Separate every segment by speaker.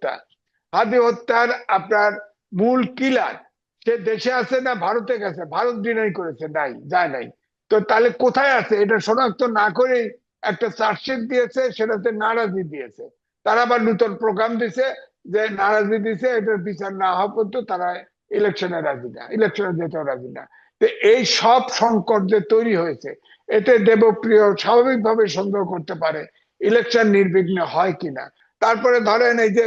Speaker 1: হত্যা। হাদি হত্যার আপনার মূল কিলার সে দেশে আছে না ভারতে গেছে? ভারত ডিনাই করেছে নাই, যায় নাই। তো তাহলে কোথায় আছে এটা শনাক্ত না করে একটা চার্জশিট দিয়েছে, সেটাতে নারাজি দিয়েছে। তারা আবার নতুন প্রোগ্রাম দিছে যে নারাজি দিছে, এটার বিচার না হওয়া পর্যন্ত তারা ইলেকশনে রাজি না, ইলেকশনে যেতেও রাজি না। তো এই সব সংকট যে তৈরি হয়েছে, এতে দেবপ্রিয় স্বাভাবিকভাবে সন্দেহ করতে পারে ইলেকশন নির্বিঘ্নে হয় কিনা। তারপরে ধরেন এই যে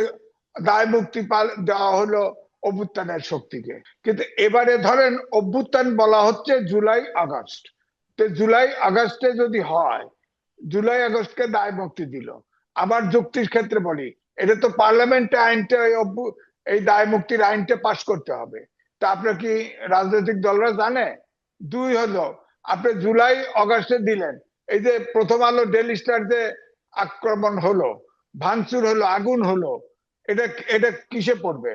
Speaker 1: দায় মুক্তি দেওয়া হলো অভ্যুত্থানের শক্তিকে, কিন্তু এবারে ধরেন অভ্যুত্থান বলা হচ্ছে জুলাই আগস্ট। তো জুলাই আগস্টে যদি হয়, জুলাই আগস্টকে দায় মুক্তি দিল। আবার যুক্তির ক্ষেত্রে বলি, এটা তো পার্লামেন্টে আইনটা এই দায় মুক্তির আইনটা পাশ করতে হবে। তা আপনার কি রাজনৈতিক দলরা জানে? দুই হলো, আপনি জুলাই অগাস্টে দিলেন, এই যে প্রথম আলো ডেইলি স্টার যে আক্রমণ হলো, ভাঙচুর হলো, আগুন হলো, এটা এটা কিসে পড়বে?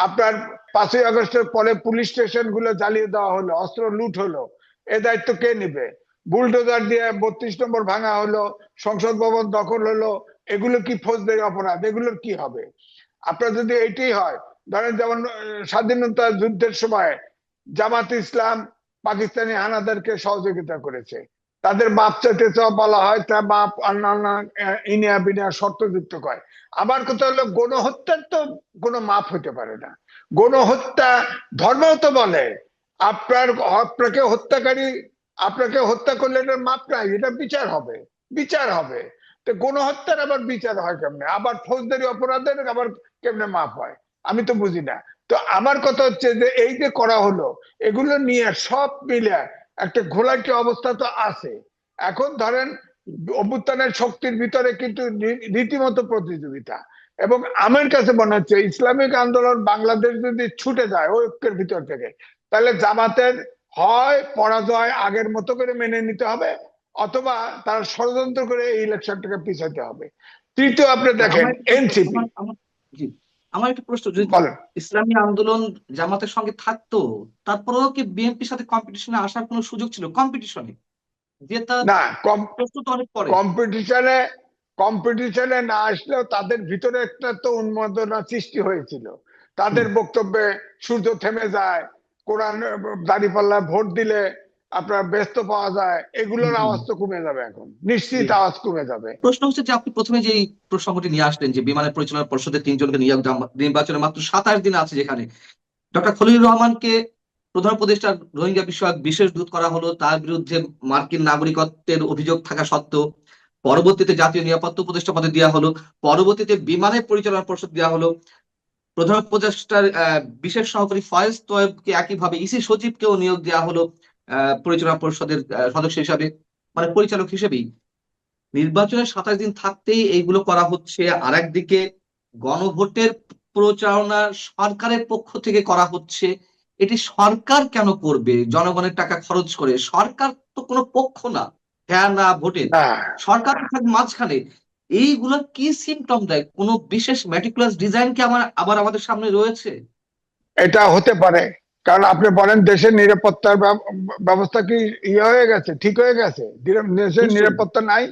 Speaker 1: আপনার 5ই আগস্টের পরে পুলিশ স্টেশন গুলো জ্বালিয়ে দেওয়া হলো, অস্ত্র লুট হলো, এ দায়িত্ব কে নিবে? বুলডোজার দিয়ে 32 নম্বর ভাঙা হলো, সংসদ ভবন দখল হলো, এগুলো কি ফৌজদারি অপরাধ? এগুলোর কি হবে? আপনার যদি এটাই হয়, ধরেন যেমন স্বাধীনতা যুদ্ধের সময় জামাত ইসলাম পাকিস্তানি হানাদারকে সহযোগিতা করেছে, তাদের মাপ চাইতে বলা হয়, তা মাপ অন্যান্য ইনিয়া বিনিয়া শর্তযুক্ত করে। আবার কথা হলো গণহত্যার তো কোনো মাপ হতে পারে না। গণহত্যা ধর্মও তো বলে আপনাকে হত্যাকারী আপনাকে হত্যা করলে এটার মাপ নাই, এটা বিচার হবে, বিচার হবে। তো গণহত্যার আবার বিচার হয় কেমনে? আবার ফৌজদারি অপরাধের আবার কেমনে মাপ হয়? আমি তো বুঝি না। তো আমার কথা হচ্ছে যে এই যে করা হলো, এগুলো নিয়ে সব মিলে একটা ঘোলাটে অবস্থা তো আছে। এখন ধরেন অভ্যুত্থানের শক্তির ভিতরে কিন্তু রীতিমতো প্রতিযোগিতা। এবং আমার কাছে মনে হচ্ছে ইসলামিক আন্দোলন বাংলাদেশ যদি ছুটে যায় ঐক্যের ভিতর থেকে, তাহলে জামাতের হয় পরাজয় আগের মতো করে মেনে নিতে হবে, অথবা তারা ষড়যন্ত্র করে এই ইলেকশনটাকে পিছাতে হবে। তৃতীয় আপনি দেখেন এনসিপি।
Speaker 2: আমার একটা প্রশ্ন, যদি
Speaker 1: বলেন।
Speaker 2: ইসলামী আন্দোলন জামাতের সঙ্গে থাকতো, তারপরেও কি বিএনপির সাথে কম্পিটিশনে আসার কোনো সুযোগ ছিল? কম্পিটিশনে
Speaker 1: না,
Speaker 2: প্রস্তুত অনেক পরে
Speaker 1: কম্পিটিশনে কম্পিটিশনে না আসলেও তাদের ভিতরে একটা তো উন্মাদনা সৃষ্টি হয়েছিল। তাদের বক্তব্যে সূর্য থেমে যায়, কোরআন দাঁড়িপাল্লা ভোট দিলে আপনার ব্যস্ত পাওয়া যায়, এগুলোর আওয়াজ তো কমে যাবে, এখন নিশ্চিত আওয়াজ কমে যাবে।
Speaker 2: প্রশ্ন হচ্ছে যে আপনি প্রথমে যে প্রসঙ্গটি নিয়ে আসলেন যে বিমানের পরিচালনা পর্ষদের 3 জনকে নিয়োগ, নির্বাচনে মাত্র 27 দিন আছে, যেখানে ডক্টর খলিলুর রহমানকে প্রধান উপদেষ্টার রোহিঙ্গা বিষয়ক বিশেষ দূত করা হলো, তার বিরুদ্ধে মার্কিন নাগরিকত্বের অভিযোগ থাকা সত্ত্বেও পরবর্তীতে জাতীয় নিরাপত্তা উপদেষ্টা পদে দেওয়া হলো, পরবর্তীতে বিমানের পরিচালনা পর্ষদ দেওয়া হলো, প্রধান উপদেষ্টার বিশেষ সহকারী ফয়েজ তোয়েবকে একইভাবে ইসি সচিবকেও নিয়োগ দেওয়া হলো পরিচালনা পরিষদের সদস্য হিসাবে, মানে পরিচালক হিসেবেই। নির্বাচনের 27 দিন থাকতেই এইগুলো করা হচ্ছে। আর একদিকে গণভোটের প্রচারণা সরকারের পক্ষ থেকে করা হচ্ছে। এটি সরকার কেন করবে জনগণের টাকা খরচ করে? সরকার তো কোনো পক্ষ না, হ্যাঁ না ভোটের, সরকার থাকবে মাঝখানে। এইগুলো কি সিমটম দেয়? কোনো বিশেষ ম্যাটিকুলাস ডিজাইন কি আবার আমাদের সামনে রয়েছে?
Speaker 1: এটা হতে পারে, কারণ আপনি বলেন দেশের নিরাপত্তার ব্যবস্থা কি ইয়ে হয়ে গেছে, ঠিক হয়ে গেছে? দেশের নিরাপত্তা নাই,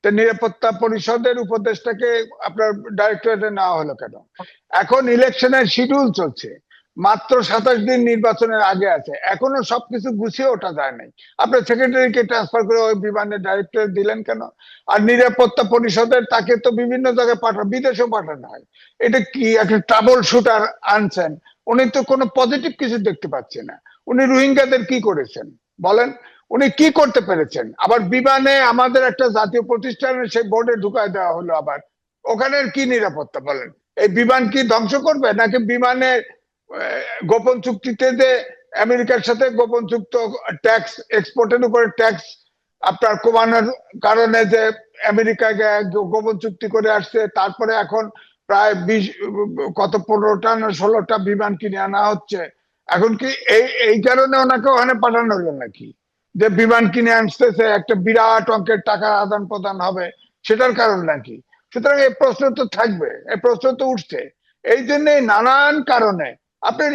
Speaker 1: তো নিরাপত্তা পরিষদের উপদেষ্টাকে আপনার ডাইরেক্টরেটে নেওয়া হলো কেন? এখন ইলেকশনের শিডিউল চলছে, মাত্র 27 দিন নির্বাচনের আগে আছে, এখনো সবকিছু গুছিয়ে ওঠা যায় নাই। আপনার সেক্রেটারিকে ট্রান্সফার করে ওই বিমানের ডাইরেক্টর দিলেন কেন? আর নিরাপত্তা পরিষদের তাকে তো বিভিন্ন জায়গায় বিদেশেও পাঠানো হয়। এটা কি একটা ট্রাবল শুটার আনছেন? উনি তো কোনো পজিটিভ কিছু দেখতে পাচ্ছে না। উনি রোহিঙ্গাদের কি করেছেন বলেন? উনি কি করতে পেরেছেন? আবার বিমানে আমাদের একটা জাতীয় প্রতিষ্ঠানের সেই বোর্ডে ঢুকায় দেওয়া হলো, আবার ওখানে কি নিরাপত্তা বলেন? এই বিমান কি ধ্বংস করবে, নাকি বিমানে গোপন চুক্তিতে যে আমেরিকার সাথে গোপন চুক্ত ট্যাক্স, এক্সপোর্টের উপরে ট্যাক্স আপনার কমানোর কারণে যে আমেরিকাকে গোপন চুক্তি করে আসছে, তারপরে এখন প্রায় 15টা না 16টা বিমান কিনে আনা হচ্ছে। এখন কি এই কারণে ওনাকে ওখানে পাঠানো হলো নাকি, যে বিমান কিনে আনতেছে একটা বিরাট অঙ্কের টাকা আদান প্রদান হবে, সেটার কারণ নাকি? সুতরাং এই প্রশ্ন তো থাকবে, এই প্রশ্ন তো উঠছে। এই জন্য নানান কারণে আপনি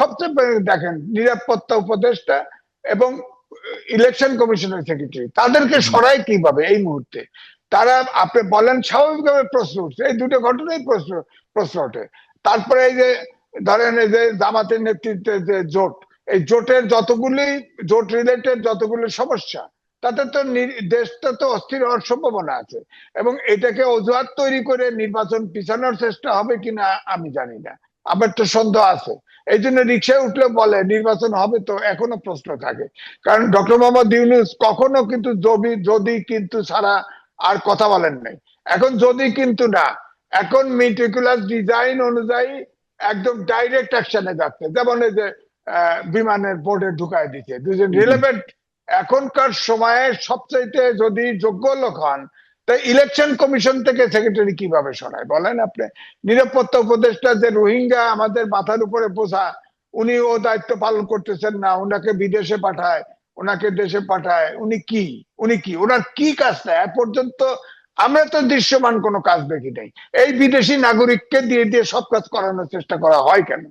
Speaker 1: সবচেয়ে দেখেন নিরাপত্তা উপদেষ্টা এবং ইলেকশন কমিশনের সেক্রেটারি, তাদেরকে সরাই কিভাবে এই মুহূর্তে? তারা আপনি বলেন স্বাভাবিকভাবে প্রশ্ন উঠছে, এই দুটো ঘটনাই প্রশ্ন। প্রশ্ন ওঠে। তারপরে এই যে ধরেন এই যে জামাতের নেতৃত্বে যে জোট, এই জোটের যতগুলি জোট রিলেটেড যতগুলি সমস্যা, তাতে তো দেশটা তো অস্থির হওয়ার সম্ভাবনা আছে, এবং এটাকে অজুহাত তৈরি করে নির্বাচন পিছানোর চেষ্টা হবে কিনা আমি জানি না, আমার তো সন্দেহ আছে। এই জন্য রিক্সায় উঠলে বলে নির্বাচন হবে, তো এখনো প্রশ্ন থাকে। কারণ ডক্টর মোহাম্মদ ইউনূস কখনো কিন্তু যদি কিন্তু ছাড়া আর কথা বলেন নাই। এখন যদি কিন্তু না, এখন মেটিকুলাস ডিজাইন অনুযায়ী একদম ডাইরেক্ট অ্যাকশনে যাচ্ছে। যেমন এই যে বিমানের বোর্ডে ঢুকায় দিচ্ছে দুজন রিলেভেন্ট এখনকার সময়ে সবচাইতে যদি যোগ্য লোক হন, তাই ইলেকশন কমিশন থেকে সেক্রেটারি কিভাবে সরায় বলেন আপনি? নিরাপত্তা উপদেষ্টা যে রোহিঙ্গা আমাদের মাথার উপরে বোঝা, উনি ও দায়িত্ব পালন করতেছেন না, ওনাকে বিদেশে পাঠায়, ওনাকে দেশে পাঠায়। উনি কি ওনার কি কাজটা এ পর্যন্ত আমরা তো দৃশ্যমান কোনো কাজ দেখি নাই। এই বিদেশি নাগরিককে দিয়ে দিয়ে সব কাজ করানোর চেষ্টা করা হয় কেন?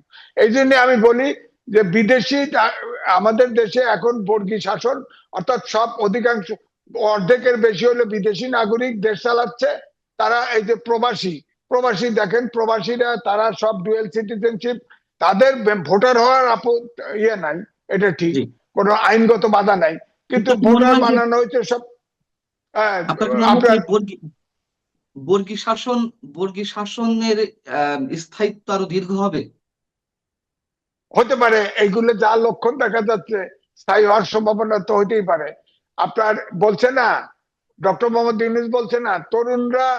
Speaker 1: এই জন্য আমি বলি যে বিদেশি আমাদের দেশে এখন বর্গী শাসন, অর্থাৎ সব অধিকাংশ অর্ধেকের বেশি হলো বিদেশি নাগরিক দেশ চালাচ্ছে। তারা এই যে প্রবাসী দেখেন, প্রবাসীরা তারা সব ডুয়েল সিটিজেনশিপ, তাদের ভোটার হওয়ার ইয়ে নাই, এটা ঠিক,
Speaker 2: জি।
Speaker 1: কোনো আইনগত বাধা নাই, কিন্তু
Speaker 2: আপনার কি মনে
Speaker 1: ভোটার
Speaker 2: হয় যে
Speaker 1: বানানো হয়েছে সব
Speaker 2: আপনার কি মনে হয় যে
Speaker 1: আপনার।
Speaker 2: বর্গী শাসনের স্থায়িত্ব আরো দীর্ঘ হবে?
Speaker 1: হতে পারে, এইগুলো যা লক্ষণ দেখা যাচ্ছে স্থায়ী হওয়ার সম্ভাবনা তো হইতেই পারে। আপনার বলছে না, ডক্টর মোহাম্মদ ইউনূস বলছে না তরুণরা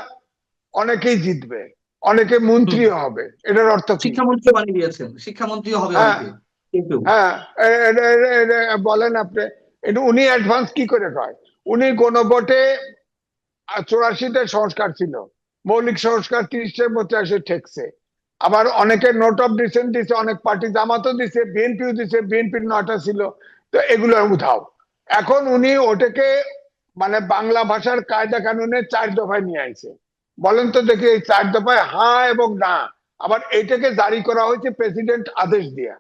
Speaker 1: অনেকেই জিতবে, অনেকে মন্ত্রী হবে, এটার অর্থ কি?
Speaker 2: শিক্ষামন্ত্রী বানিয়ে দিয়েছেন, শিক্ষামন্ত্রীও হবে
Speaker 1: হ্যাঁ,
Speaker 2: অনেকে কিন্তু।
Speaker 1: হ্যাঁ, বলেন আপনি, এটা উনি অ্যাডভান্স কি করে কয়? উনি গণভোটে 84তে সংস্কার ছিল, মৌলিক সংস্কার 30টার মধ্যে এসে ঠেকছে। আবার অনেকে নোট অফ ডিসেন্ট দিছে, অনেক পার্টি, জামাতও দিছে, বিএনপিও দিছে, বিএনপির 9টা ছিল, তো এগুলো উঠাও। এখন উনি ওটাকে মানে বাংলা ভাষার কায়দা কানুনে 4 দফায় নিয়ে আইছে। বলেন তো দেখি এই 4 দফায় হ্যাঁ এবং না, আবার এইটাকে জারি করা হয়েছে প্রেসিডেন্ট আদেশ দিয়া।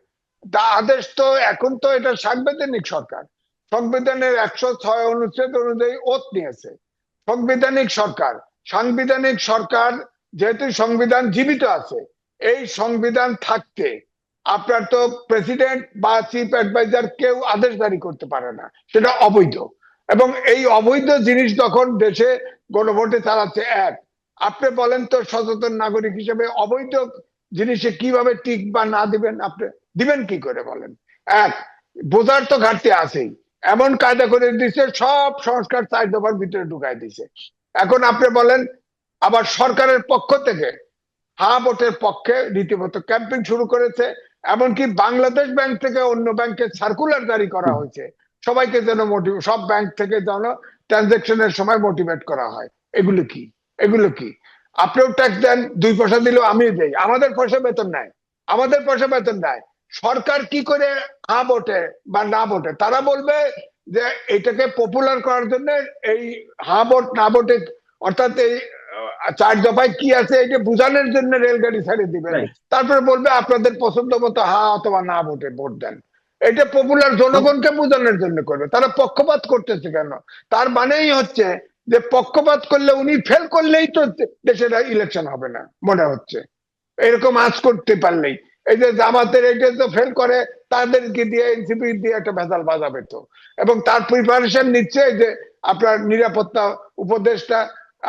Speaker 1: তা আদেশ তো এখন তো এটা সাংবিধানিক সরকার, সংবিধানের 106 অনুচ্ছেদ অনুযায়ী ওত নিয়েছে। সাংবিধানিক সরকার যেহেতু সংবিধান জীবিত আছে, এই সংবিধান থাকতে আপনার তো প্রেসিডেন্ট বা চিফ অ্যাডভাইজার কেউ আদেশ জারি করতে পারে না, সেটা অবৈধ। এবং এই অবৈধ জিনিস যখন দেশে গণভোটে চালাচ্ছে এক, আপনি বলেন তো সচেতন নাগরিক হিসেবে অবৈধ জিনিসে কিভাবে টিক বা না দিবেন? আপনি দিবেন কি করে বলেন? এক, বোঝার তো ঘাটতি আছেই, এমন কায়দা করে দিচ্ছে সব সংস্কার 4 দফার ভিতরে ঢুকাই দিছে। এখন আপনি বলেন, আবার সরকারের পক্ষ থেকে হ্যাঁ ভোটের পক্ষে রীতিমতো ক্যাম্পেইন শুরু করেছে। এমনকি বাংলাদেশ ব্যাংক থেকে অন্য ব্যাংকে সার্কুলার জারি করা হয়েছে, সবাইকে যেন সব ব্যাংক থেকে যেন ট্রানজেকশনের সময় মোটিভেট করা হয়। এগুলো কি আপনিও ট্যাক্স দেন, 2 পয়সা দিলেও আমিও দেই, আমাদের পয়সা বেতন নেয়। সরকার কি করে হ্যাঁ ভোটে বা না ভোটে? তারা বলবে যে এটাকে পপুলার করার জন্য এই হ্যাঁ ভোট না ভোটে, অর্থাৎ এই 4 দফায় কি আছে এটা বোঝানোর জন্য রেলগাড়ি ছাড়িয়ে দিবেন, তারপরে বলবে আপনাদের পছন্দ মতো হ্যাঁ অথবা না ভোটে ভোট দেন। এটা পপুলার জনগণকে বোঝানোর জন্য করবে। তারা পক্ষপাত করতেছে কেন? তার মানেই হচ্ছে যে পক্ষপাত করলে, উনি ফেল করলেই তো দেশের ইলেকশন হবে না মনে হচ্ছে, এরকম আজ করতে পারলেই। এই যে জামাতের এটা তো ফেল করে, তাদেরকে দিয়ে এনসিপি দিয়ে একটা ভেজাল বাজাবে তো, এবং তার প্রিপারেশন নিচ্ছে এই যে আপনার নিরাপত্তা উপদেষ্টা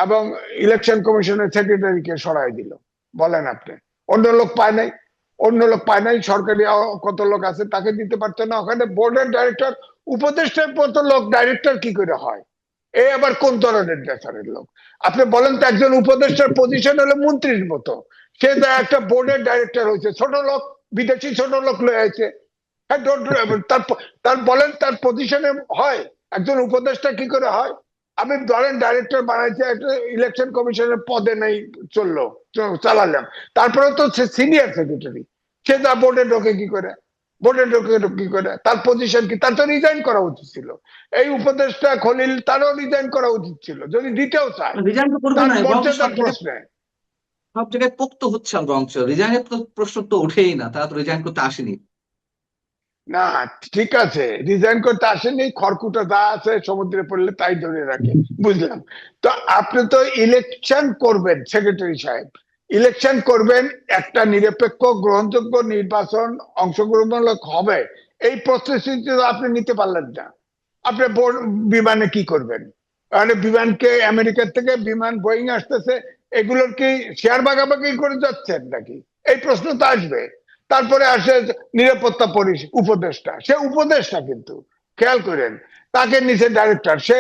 Speaker 1: এবং ইলেকশন কমিশনের সেক্রেটারিকে সরাই দিল। বলেন আপনি, অন্য লোক পায় নাই, সরকারি কত লোক আছে তাকে দিতে পারতো না? ওখানে বোর্ডের ডাইরেক্টর, উপদেষ্টার মতো লোক ডাইরেক্টর কি করে হয়? এই আবার কোন ধরনের নেচারের লোক? আপনি বলেন তো, একজন উপদেষ্টার পজিশন হলো মন্ত্রীর মতো, সে একটা বোর্ডের ডাইরেক্টর হয়েছে, ছোট লোক, বিদেশি ছোট লোক লয়ে আছে। তার বলেন তার পজিশনে হয়? একজন উপদেষ্টা কি করে হয়? আমি ধরেন ডাইরেক্টর বানাইছে, একটা ইলেকশন কমিশনের পদে নেই, চালালাম, তারপরে তো সে সিনিয়র সেক্রেটারি, সে তা বোর্ডে ঢোকে কি করে? তার পজিশন কি? তার তো রিজাইন করা উচিত ছিল। এই উপদেষ্টা খলিল, তারও রিজাইন করা উচিত ছিল যদি দিতেও চায়।
Speaker 2: রিজাইন তো করবে
Speaker 1: তার
Speaker 2: না,
Speaker 1: মর্যাদার প্রশ্নে
Speaker 2: সব জায়গায় পোক্ত হচ্ছে বরঞ্চ, রিজাইনের তো প্রশ্ন তো ওঠেই না, তারা তো রিজাইন করতে আসেনি।
Speaker 1: না, ঠিক আছে, রিজাইন করতে আসেনি, খড়কুটা যা আছে সমুদ্রে পড়লে তাই ধরে রাখে, বুঝলাম। তো আপনি তো ইলেকশন করবেন সেক্রেটারি সাহেব, ইলেকশন করবেন, একটা নিরপেক্ষ গ্রহণযোগ্য নির্বাচন অংশগ্রহণমূলক হবে, এই প্রস্তুতি তো আপনি নিতে পারলেন না। আপনি বিমানে কি করবেন? মানে বিমানকে আমেরিকার থেকে বিমান বোয়িং আসতেছে, এগুলোর কি শেয়ার ভাগাভাগি করে যাচ্ছেন নাকি? এই প্রশ্ন তো আসবে। তারপরে আসে নিরাপত্তা উপদেষ্টা, সে উপদেষ্টা কিন্তু খেয়াল করেন, তাকে নিচে ডাইরেক্টর, সে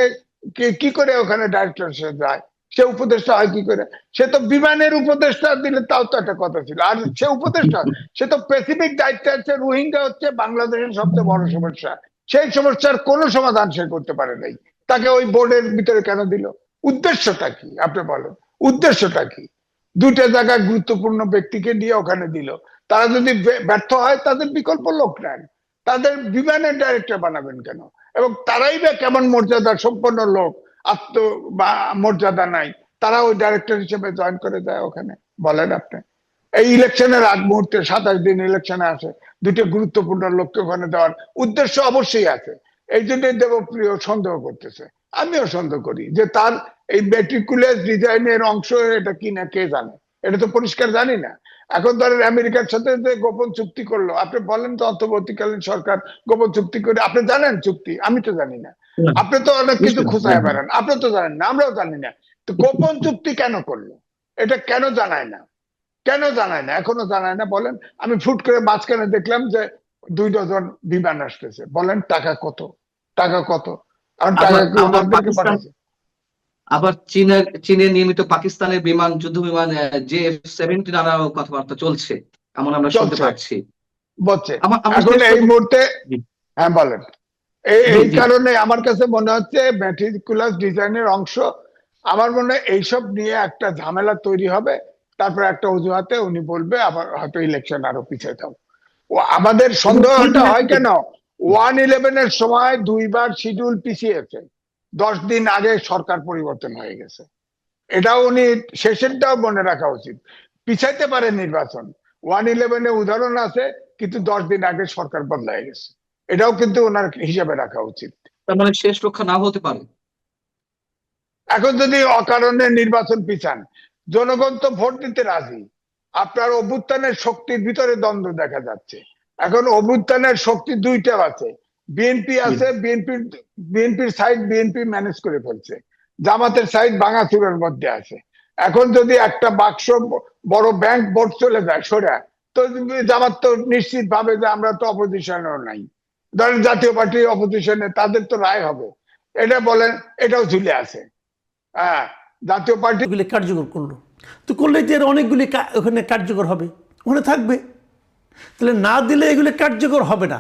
Speaker 1: কি করে ওখানে ডাইরেক্টর যায়? সে উপদেষ্টা হয় কি করে? সে তো বিমানের উপদেষ্টা দিলে তাও তো একটা কথা ছিল। আর সে উপদেষ্টা, সে তো স্পেসিফিক দায়িত্বে আছে। রোহিঙ্গা হচ্ছে বাংলাদেশের সবচেয়ে বড় সমস্যা, সেই সমস্যার কোনো সমাধান সে করতে পারে নাই। তাকে ওই বোর্ডের ভিতরে কেন দিল? উদ্দেশ্যটা কি আপনি বলেন? উদ্দেশ্যটা কি? দুইটা জায়গায় গুরুত্বপূর্ণ ব্যক্তিকে নিয়ে ওখানে দিল। তারা যদি ব্যর্থ হয়, তাদের বিকল্প লোক নেন। তাদের বিমানের ডাইরেক্টর বানাবেন কেন? এবং তারাই বা কেমন মর্যাদা সম্পন্ন লোক, আত্ম বা মর্যাদা নাই, তারা ওই ডাইরেক্টর হিসেবে জয়েন করে দেয় ওখানে? বলেন আপনি। এই ইলেকশনের আগ মুহূর্তে 27 দিন ইলেকশনে আসে, দুটো গুরুত্বপূর্ণ লোককে ওখানে দেওয়ার উদ্দেশ্য অবশ্যই আছে। এই জন্যই দেবপ্রিয় সন্দেহ করতেছে, আমিও সন্দেহ করি যে তার এই মেট্রিকুলাস ডিজাইনের অংশ এটা কিনা কে জানে। এটা তো পরিষ্কার জানি না। এখন ধরেন আমেরিকার সাথে যে গোপন চুক্তি করলো, আপনি বলেন তো অন্তর্বর্তীকালীন সরকার গোপন চুক্তি করে, আপনি জানেন চুক্তি? আমি তো জানি না। আপনি তো অনেক কিছু খোঁচায় বেড়ান, আপনি তো জানেন না, আমরাও জানি না। তো গোপন চুক্তি কেন করলো? এটা কেন জানায় না? কেন জানায় না? এখনো জানায় না বলেন। আমি ফুট করে মাঝখানে দেখলাম যে 2 ডজন বিমান আসতেছে। বলেন টাকা কত? টাকা কত? আর টাকা
Speaker 2: আবার
Speaker 1: কি
Speaker 2: আবার
Speaker 1: ওনাদেরকে
Speaker 2: পাকিস্তান,
Speaker 1: পাঠাচ্ছে?
Speaker 2: আবার চীনের নিয়মিত পাকিস্তানের যুদ্ধ বিমান JF-17 আনার কথাবার্তা চলছে, এমন আমরা শুনতে
Speaker 1: চলছে,
Speaker 2: পাচ্ছি।
Speaker 1: বলছে।
Speaker 2: আমরা
Speaker 1: এখন
Speaker 2: শেষ
Speaker 1: এই
Speaker 2: করবো।
Speaker 1: মুহূর্তে,
Speaker 2: জি
Speaker 1: হ্যাঁ বলেন। এই
Speaker 2: জি
Speaker 1: এই
Speaker 2: জি।
Speaker 1: কারণে আমার কাছে মনে হচ্ছে মেটিকুলাস ডিজাইনের অংশ। আমার মনে হয় এইসব নিয়ে একটা ঝামেলা তৈরি হবে। তারপরে একটা অজুহাতে উনি বলবে আবার হয়তো ইলেকশন আরো পিছিয়ে দাও। ও আমাদের
Speaker 2: এবং এই
Speaker 1: সন্দেহটা হয়
Speaker 2: জিনিসটা
Speaker 1: কেন? 111-এর সময় 2 বার শিডিউল পিছিয়েছে, 10 দিন আগে সরকার পরিবর্তন হয়ে গেছে। এটাও উনি শেষেরটাও মনে রাখা উচিত। পিছাইতে পারে নির্বাচন, 111-এ উদাহরণ আছে, কিন্তু 10 দিন আগে সরকার বদলায় গেছে। এটাও কিন্তু ওনার হিসাবে রাখা উচিত।
Speaker 2: তার মানে শেষ রক্ষা না হতে পারে।
Speaker 1: এখন যদি অকারণে নির্বাচন পিছান, জনগণ তো ভোট দিতে রাজি। আপনার অভ্যুত্থানের শক্তির ভিতরে দ্বন্দ্ব দেখা যাচ্ছে। এখন অভ্যুত্থানের শক্তি দুইটা আছে। বিএনপি
Speaker 2: জি।
Speaker 1: আছে, বিএনপির সাইড বিএনপি ম্যানেজ করে ফেলছে, জামাতের সাইড ভাঙাচুরের মধ্যে আছে। এখন যদি একটা বাক্স বড় ব্যাংক ভোট চলে যায় সরে, তো জামাত তো নিশ্চিত ভাবে যে আমরা তো অপোজিশনেও নাই। ধরেন জাতীয় পার্টি অপোজিশনে, তাদের তো রায় হবে। এটা বলেন, এটাও ঝুলে আছে। হ্যাঁ, জাতীয় পার্টি
Speaker 3: গুলি কার্যকর করলো, তো করলে যে এর অনেকগুলি ওখানে কার্যকর হবে, ওখানে থাকবে। তাহলে না দিলে এগুলি কার্যকর হবে না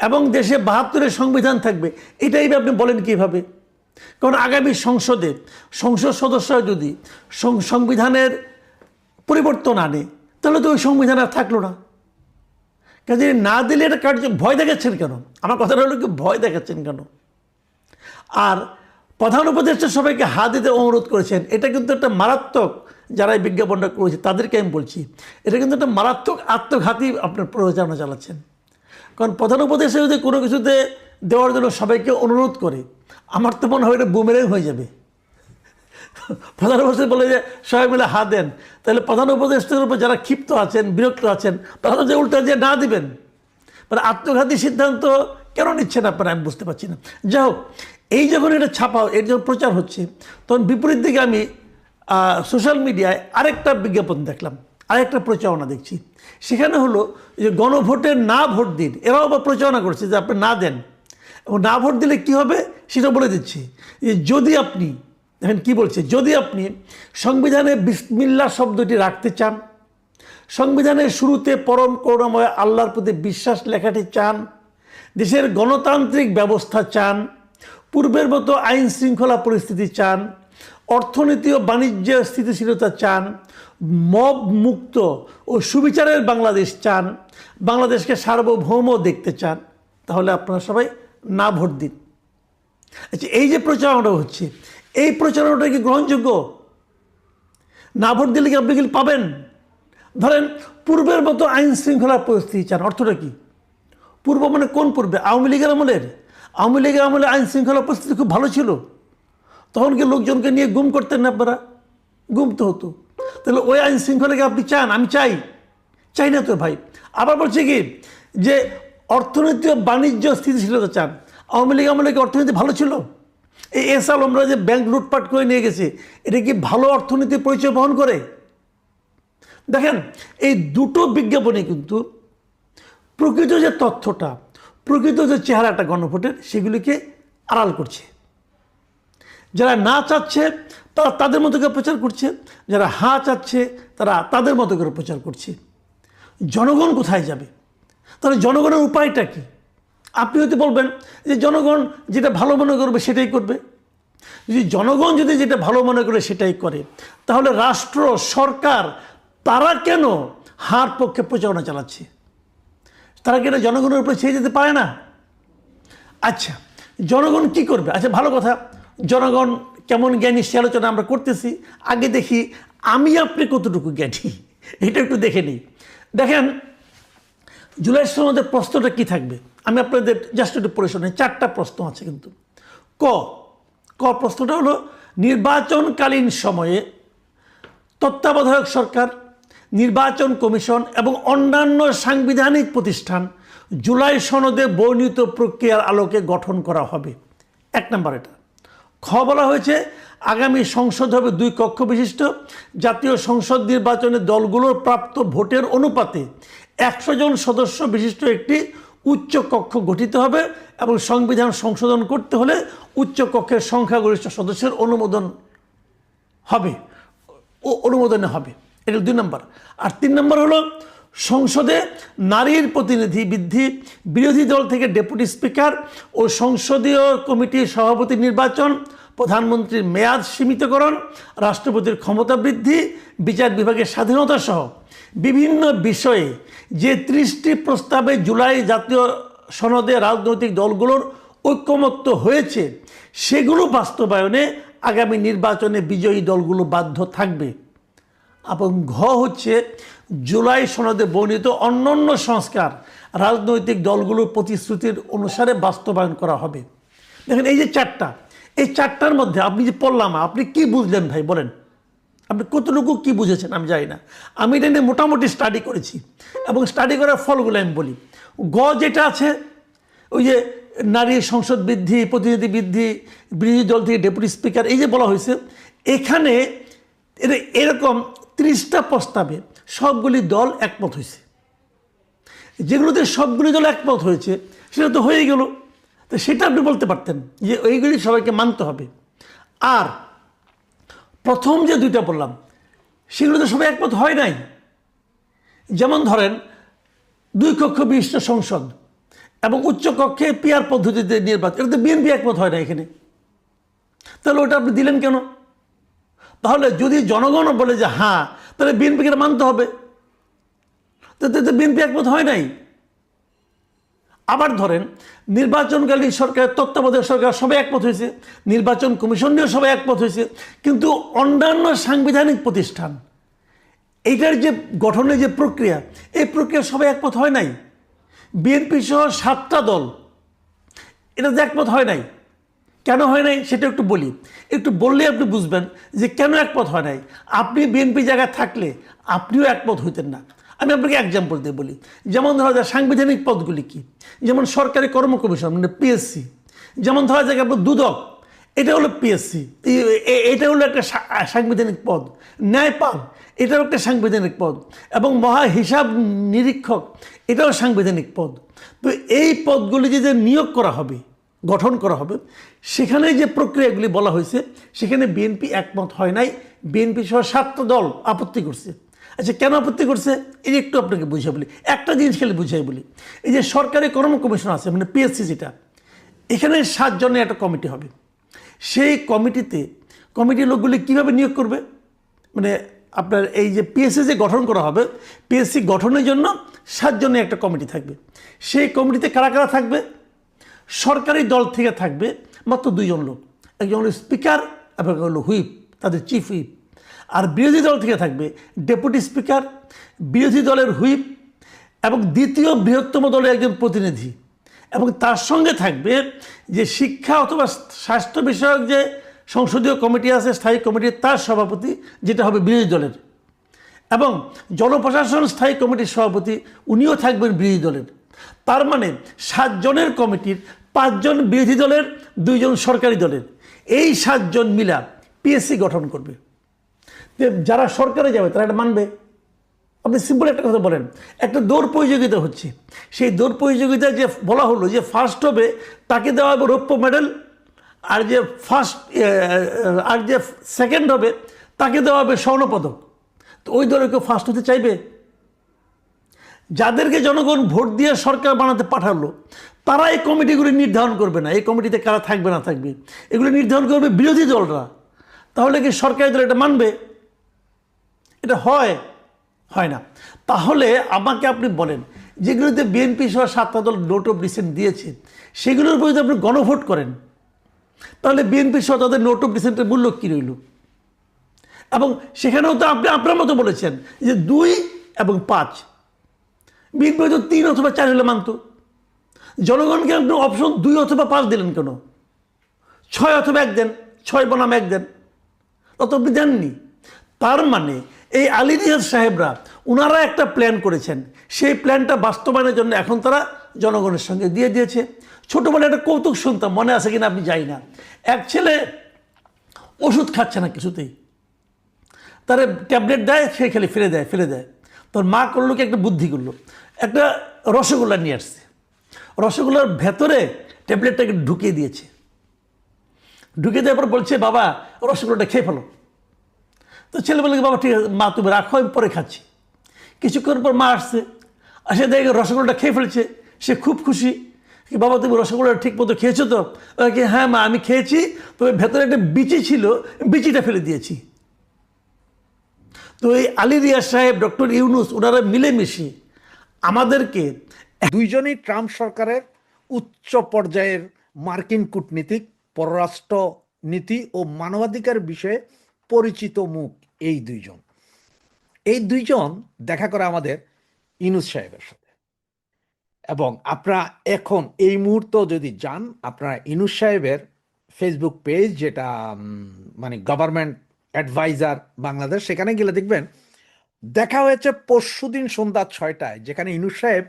Speaker 3: এবং দেশে 72-এর সংবিধান থাকবে। এটাই আপনি বলেন কিভাবে? কারণ আগামী সংসদে সংসদ সদস্যরা যদি সংবিধানের পরিবর্তন আনে, তাহলে তো ওই সংবিধান আর থাকলো না। কাজে না দিলে এটা ভয় দেখাচ্ছেন কেন? আমার কথাটা হলো কি, ভয় দেখাচ্ছেন কেন? আর প্রধান উপদেষ্টা সবাইকে হাত দিতে অনুরোধ করেছেন, এটা কিন্তু একটা মারাত্মক, যারা এই বিজ্ঞাপনটা করেছে তাদেরকে আমি বলছি, এটা কিন্তু একটা মারাত্মক আত্মঘাতী আপনার প্রচারণা চালাচ্ছেন। কারণ প্রধান উপদেষ্টা যদি কোনো কিছুতে দেওয়ার জন্য সবাইকে অনুরোধ করে, আমার তো মনে হয় এটা বুমেরাং হয়ে যাবে। প্রধান উপদেষ্টা বলে যে সবাই মিলে হাত দেন, তাহলে প্রধান উপদেষ্টার উপর যারা ক্ষিপ্ত আছেন, বিরক্ত আছেন, তারা যে উল্টা যে না দিবেন, মানে আত্মঘাতী সিদ্ধান্ত কেন নিচ্ছেন আপনারা, আমি বুঝতে পারছি না। যাই হোক, এই যখন এটা ছাপা, এর যখন প্রচার হচ্ছে, তখন বিপরীত দিকে আমি সোশ্যাল মিডিয়ায় আরেকটা বিজ্ঞাপন দেখলাম, আরেকটা প্রচারণা দেখছি। সেখানে হলো যে গণভোটে না ভোট দিন, এরাও আবার প্রচারণা করছে যে আপনি না দেন, এবং না ভোট দিলে কি হবে সেটা বলে দিচ্ছে। যে যদি আপনি, দেখেন কী বলছে, যদি আপনি সংবিধানে বিসমিল্লাহ শব্দটি রাখতে চান, সংবিধানের শুরুতে পরম করুণাময় আল্লাহর প্রতি বিশ্বাস লেখাটি চান, দেশের গণতান্ত্রিক ব্যবস্থা চান, পূর্বের মতো আইন শৃঙ্খলা পরিস্থিতি চান, অর্থনীতি ও বাণিজ্য স্থিতিশীলতা চান, মব মুক্ত ও সুবিচারের বাংলাদেশ চান, বাংলাদেশকে সার্বভৌম দেখতে চান, তাহলে আপনারা সবাই না ভোট দিন। আচ্ছা, এই যে প্রচারণাটা হচ্ছে, এই প্রচারণাটা কি গ্রহণযোগ্য? না ভোট দিলে কি আপনি কি পাবেন? ধরেন পূর্বের মতো আইন শৃঙ্খলা পরিস্থিতি চান, অর্থটা কি? পূর্ব মানে কোন পূর্বে? আওয়ামী লীগের আমলের? আওয়ামী লীগের আমলে আইন শৃঙ্খলা পরিস্থিতি খুব ভালো ছিল, তখন কি লোকজনকে নিয়ে গুম করতেন না আপনারা? গুম তো হতো। তাহলে ওই আইন শৃঙ্খলাকে আপনি চান? আমি চাই না তো ভাই। আবার বলছে কি যে অর্থনীতি ও বাণিজ্য স্থিতিশীলতা চান। আওয়ামী লীগ আমলে কি অর্থনীতি ভালো ছিল? এই এস আলমরা যে ব্যাংক লুটপাট করে নিয়ে গেছে, এটা কি ভালো অর্থনীতির পরিচয় বহন করে? দেখেন, এই দুটো বিজ্ঞাপনে কিন্তু প্রকৃত যে তথ্যটা, প্রকৃত যে চেহারাটা গণভোটের, সেগুলিকে আড়াল করছে। যারা না চাচ্ছে তারা তাদের মতো করে প্রচার করছে, যারা হ্যাঁ চাচ্ছে তারা তাদের মতো করে প্রচার করছে। জনগণ কোথায় যাবে? তাহলে জনগণের উপায়টা কি? আপনি হয়তো বলবেন যে জনগণ যেটা ভালো মনে করবে সেটাই করবে। যদি জনগণ যদি যেটা ভালো মনে করে সেটাই করে, তাহলে রাষ্ট্র, সরকার তারা কেন হার পক্ষে প্রচারণা চালাচ্ছে? তারা কেন জনগণের উপরে ছেড়ে যেতে পারে না? আচ্ছা, জনগণ কি করবে? আচ্ছা, ভালো কথা, জনগণ কেমন জ্ঞানী সে আলোচনা আমরা করতেছি। আগে দেখি আমি আপনি কতটুকু জ্ঞানী, এটা একটু দেখে নিই। দেখেন, জুলাই সনদের প্রশ্নটা কি থাকবে আমি আপনাদের জাস্ট একটু পড়ে শোনাই। 4টা প্রশ্ন আছে কিন্তু। ক প্রশ্নটা হলো, নির্বাচনকালীন সময়ে তত্ত্বাবধায়ক সরকার, নির্বাচন কমিশন এবং অন্যান্য সাংবিধানিক প্রতিষ্ঠান জুলাই সনদে বর্ণিত প্রক্রিয়ার আলোকে গঠন করা হবে। 1 নম্বর এটা। খ বলা হয়েছে, আগামী সংসদ হবে 2 কক্ষ বিশিষ্ট। জাতীয় সংসদ নির্বাচনে দলগুলোর প্রাপ্ত ভোটের অনুপাতে 100 জন সদস্য বিশিষ্ট একটি উচ্চ কক্ষ গঠিত হবে এবং সংবিধান সংশোধন করতে হলে উচ্চ কক্ষের সংখ্যাগরিষ্ঠ সদস্যের অনুমোদনে হবে। এটা 2 নম্বর। আর 3 নম্বর হলো, সংসদে নারীর প্রতিনিধি বৃদ্ধি, বিরোধী দল থেকে ডেপুটি স্পিকার ও সংসদীয় কমিটির সভাপতি নির্বাচন, প্রধানমন্ত্রীর মেয়াদ সীমিতকরণ, রাষ্ট্রপতির ক্ষমতা বৃদ্ধি, বিচার বিভাগের স্বাধীনতা সহ বিভিন্ন বিষয়ে যে 30টি প্রস্তাবে জুলাই জাতীয় সনদে রাজনৈতিক দলগুলোর ঐকমত্য হয়েছে, সেগুলো বাস্তবায়নে আগামী নির্বাচনে বিজয়ী দলগুলো বাধ্য থাকবে। এবং ঘ হচ্ছে, জুলাই সনদে বর্ণিত অন্যান্য সংস্কার রাজনৈতিক দলগুলোর প্রতিশ্রুতির অনুসারে বাস্তবায়ন করা হবে। দেখেন, এই যে 4টা, এই 4টার মধ্যে আপনি যে পড়লাম, আপনি কি বুঝলেন ভাই বলেন? আপনি কতটুকু কি বুঝেছেন আমি জানি না। আমি এটা নিয়ে মোটামুটি স্টাডি করেছি এবং স্টাডি করার ফলগুলো আমি বলি। গ যেটা আছে, ওই যে নারী সংসদ বৃদ্ধি, প্রতিনিধি বৃদ্ধি, বিরোধী দল থেকে ডেপুটি স্পিকার, এই যে বলা হয়েছে, এখানে এরকম 30টা প্রস্তাবে সবগুলি দল একমত হয়েছে। যেগুলোতে সবগুলি দল একমত হয়েছে সেটা তো হয়ে গেল, তো সেটা আপনি বলতে পারতেন যে ওইগুলি সবাইকে মানতে হবে। আর প্রথম যে 2টা বললাম সেগুলো তো সবাই একমত হয় নাই। যেমন ধরেন 2 কক্ষ বিশিষ্ট সংসদ এবং উচ্চ কক্ষে পিআর পদ্ধতিতে নির্বাচন, এটা তো বিএনপি একমত হয় না এখানে। তাহলে ওটা আপনি দিলেন কেন? তাহলে যদি জনগণও বলে যে হ্যাঁ, তাহলে বিএনপিকে মানতে হবে, তো বিএনপি একমত হয় নাই। আবার ধরেন নির্বাচনকালীন সরকার, তত্ত্বাবধায়ক সরকার সবাই একমত হয়েছে, নির্বাচন কমিশন নিয়েও সবাই একমত হয়েছে, কিন্তু অন্যান্য সাংবিধানিক প্রতিষ্ঠান এইটার যে গঠনের যে প্রক্রিয়া, এই প্রক্রিয়া সবাই একমত হয় নাই। বিএনপি সহ 7টা দল এটাতে একমত হয় নাই। কেন হয় নাই সেটা একটু বলি, একটু বললে আপনি বুঝবেন যে কেন একমত হয় নাই। আপনি বিএনপি জায়গায় থাকলে আপনিও একমত হইতেন না। আমি আপনাকে এক্সাম্পল দিয়ে বলি। যেমন ধরা যায় সাংবিধানিক পদগুলি কি, যেমন সরকারি কর্ম কমিশন মানে পিএসসি, যেমন ধরা যায় আপনার দুদক, এটা হলো পিএসসি, এটা হলো একটা সাংবিধানিক পদ। ন্যায়পাল, এটাও একটা সাংবিধানিক পদ, এবং মহা হিসাব নিরীক্ষক, এটাও সাংবিধানিক পদ। তো এই পদগুলি যে নিয়োগ করা হবে, গঠন করা হবে, সেখানে যে প্রক্রিয়াগুলি বলা হয়েছে সেখানে বিএনপি একমত হয় নাই। বিএনপি সহ 7টা দল আপত্তি করছে। আচ্ছা, কেন আপত্তি করছে এই যে একটু আপনাকে বুঝিয়ে বলি, একটা জিনিস খেলে বুঝিয়ে বলি। এই যে সরকারি কর্ম কমিশন আছে মানে পিএসসি, যেটা এখানে 7 জনের একটা কমিটি হবে। সেই কমিটির লোকগুলি কীভাবে নিয়োগ করবে, মানে আপনার এই যে পিএসসি যে গঠন করা হবে, পিএসসি গঠনের জন্য 7 জনের একটা কমিটি থাকবে। সেই কমিটিতে কারা কারা থাকবে? সরকারি দল থেকে থাকবে মাত্র 2 জন লোক, একজন হলো স্পিকার এবং হলো হুইপ, তাদের চিফ হুইপ। আর বিরোধী দল থেকে থাকবে ডেপুটি স্পিকার, বিরোধী দলের হুইপ এবং দ্বিতীয় বৃহত্তম দলের একজন প্রতিনিধি, এবং তার সঙ্গে থাকবে যে শিক্ষা অথবা স্বাস্থ্য বিষয়ক যে সংসদীয় কমিটি আছে, স্থায়ী কমিটি, তার সভাপতি, যেটা হবে বিরোধী দলের। এবং জনপ্রশাসন স্থায়ী কমিটির সভাপতি উনিও থাকবেন বিরোধী দলের। তার মানে 7 জনের কমিটির 5 জন বিরোধী দলের, 2 জন সরকারি দলের, এই 7 জন মিলা পিএসসি গঠন করবে। যারা সরকারে যাবে তারা এটা মানবে? আপনি সিম্পল একটা কথা বলেন, একটা দৌড় প্রতিযোগিতা হচ্ছে, সেই দৌড় প্রতিযোগিতায় যে বলা হলো যে ফার্স্ট হবে তাকে দেওয়া হবে রৌপ্য মেডেল, আর যে সেকেন্ড হবে তাকে দেওয়া হবে স্বর্ণপদক। তো ওই দলে কেউ ফার্স্ট হতে চাইবে? যাদেরকে জনগণ ভোট দিয়ে সরকার বানাতে পাঠালো তারা এই কমিটিগুলি নির্ধারণ করবে না, এই কমিটিতে কারা থাকবে না থাকবে এগুলো নির্ধারণ করবে বিরোধী দলরা। তাহলে কি সরকারি দল এটা মানবে? এটা হয় না। তাহলে আমাকে আপনি বলেন, যেগুলোতে বিএনপি সহ 7টা দল নোট অফ ডিসেন্ট দিয়েছে সেগুলোর উপর যদি আপনি গণভোট করেন, তাহলে বিএনপি সহ তাদের নোট অফ ডিসেন্টের মূল্য কী রইল? এবং সেখানেও তো আপনি আপনার মতো বলেছেন যে 2 এবং 5, বিএনপি হয়তো 3 অথবা 4 হলে মানত। জনগণকে আপনি অপশন 2 অথবা 5 দিলেন কেন? 6 অথবা 1 দেন, 6 বনাম 1 দেন, তত আপনি দেননি। তার মানে এই আলী রিয়াজ সাহেবরা ওনারা একটা প্ল্যান করেছেন, সেই প্ল্যানটা বাস্তবায়নের জন্য এখন তারা জনগণের সঙ্গে দিয়ে দিয়েছে। ছোটোবেলায় একটা কৌতুক শুনতাম, মনে আছে কিনা আপনি জানি না, এক ছেলে ওষুধ খাচ্ছে না কিছুতেই, তার ট্যাবলেট দেয়, সে খেলে ফেলে দেয়। তোর মা করলো কি, একটা বুদ্ধি করলো, একটা রসগোল্লা নিয়ে আসছে, রসগোল্লার ভেতরে ট্যাবলেটটাকে ঢুকিয়ে দিয়েছে, ঢুকিয়ে দেওয়ার পর বলছে বাবা রসগোল্লাটা খেয়ে ফেলো। তো ছেলে বলে বাবা ঠিক আছে মা তুমি রাখো, আমি পরে খাচ্ছি। কিছুক্ষণ পর মা আসছে, আসে দেখে রসগোল্লাটা খেয়ে ফেলছে, সে খুব খুশি। বাবা তুমি রসগোল্লাটা ঠিক মতো খেয়েছো তো? হ্যাঁ মা আমি খেয়েছি, তবে ভেতরে একটা বিচি ছিল, বিচিটা ফেলে দিয়েছি। তো এই আলী রিয়াজ সাহেব, ডক্টর ইউনূস, ওনারা মিলেমিশে আমাদেরকে
Speaker 4: দুইজনই ট্রাম্প সরকারের উচ্চ পর্যায়ের মার্কিন কূটনীতিক, পররাষ্ট্র নীতি ও মানবাধিকার বিষয়ে পরিচিত মুখ। এই দুইজন দেখা করে আমাদের ইউনূস সাহেবের সাথে। এবং আপনারা এখন এই মুহূর্তে যদি যান, আপনারা ইউনূস সাহেবের ফেসবুক পেজ, যেটা মানে গভর্নমেন্ট অ্যাডভাইজার বাংলাদেশ, সেখানে গেলে দেখবেন দেখা হয়েছে পরশুদিন সন্ধ্যা 6টায়, যেখানে ইউনূস সাহেব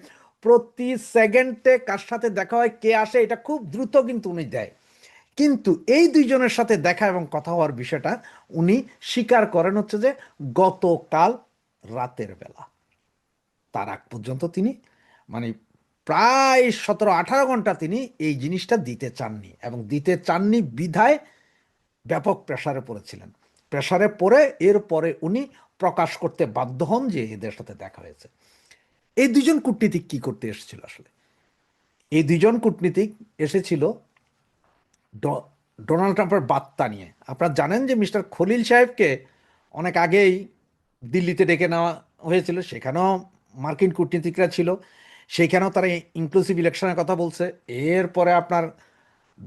Speaker 4: প্রতি সেকেন্ডে কার সাথে দেখা হয়, কে আসে, এটা খুব দ্রুত কিন্তু উনি দেয়। কিন্তু এই দুইজনের সাথে দেখা এবং কথা হওয়ার বিষয়টা উনি স্বীকার করেন হচ্ছে যে গতকাল রাতের বেলা, তার আগ পর্যন্ত তিনি মানে প্রায় 17-18 ঘন্টা তিনি এই জিনিসটা দিতে চাননি, এবং দিতে চাননি বিধায় ব্যাপক প্রেসারে পড়েছিলেন। প্রেসারে পড়ে এরপরে উনি প্রকাশ করতে বাধ্য হন যে এদের সাথে দেখা হয়েছে। এই দুজন কূটনীতিক কি করতে এসেছিল আসলে? এই দুজন কূটনীতিক এসেছিল ডোনাল্ড ট্রাম্পের বার্তা নিয়ে। আপনারা জানেন যে মিস্টার খলিল সাহেবকে অনেক আগেই দিল্লিতে ডেকে নেওয়া হয়েছিল, সেখানেও মার্কিন কূটনীতিকরা ছিল, সেইখানেও তারা ইনক্লুসিভ ইলেকশনের কথা বলছে। এরপরে আপনার